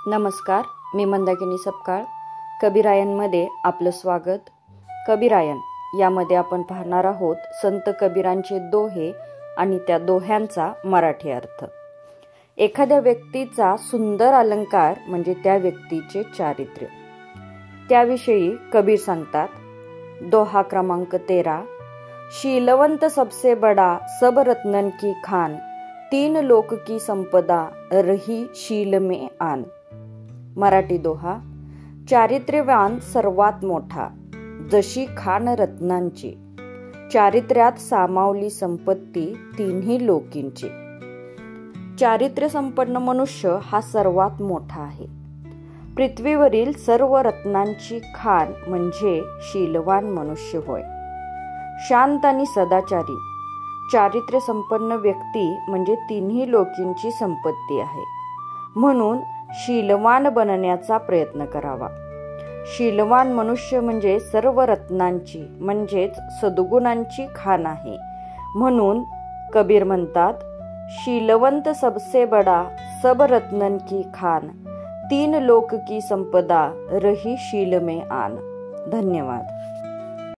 नमस्कार, मी मंदाकिनी सपकाळ. कबीरायनमध्ये आपलं स्वागत. कबीरायन यामध्ये आपण पाहणार आहोत संत कबीरांचे दोहे आणि त्या दोह्यांचा मराठी अर्थ. एखाद्या व्यक्तीचा सुंदर अलंकार म्हणजे त्या व्यक्तीचे चारित्र्य. त्याविषयी कबीर सांगतात. दोहा क्रमांक 13. शीलवंत सबसे बडा, सब रत्नन की खान, तीन लोक की संपदा, रही शील में आन. मराठी दोहा. चारित्र्यवान सर्वात मोठा, जशी खान रत्नांची, चारित्र्यात सामावली संपत्ती तिन्ही लोकींची. चारित्र्य संपन्न मनुष्य हा सर्वात मोठा आहे. पृथ्वीवरील सर्व रत्नांची खान म्हणजे शीलवान मनुष्य होय. शांत आणि सदाचारी, चारित्र्य संपन्न व्यक्ती म्हणजे तिन्ही लोकींची संपत्ती आहे. म्हणून शीलवान बनण्याचा प्रयत्न करावा. शीलवान मनुष्य म्हणजे सर्व रत्नांची म्हणजेच सद्गुणांची खान आहे. म्हणून कबीर म्हणतात, शीलवंत सबसे बडा, सब रत्नन की खान, तीन लोक की संपदा, रही शील में आन. धन्यवाद.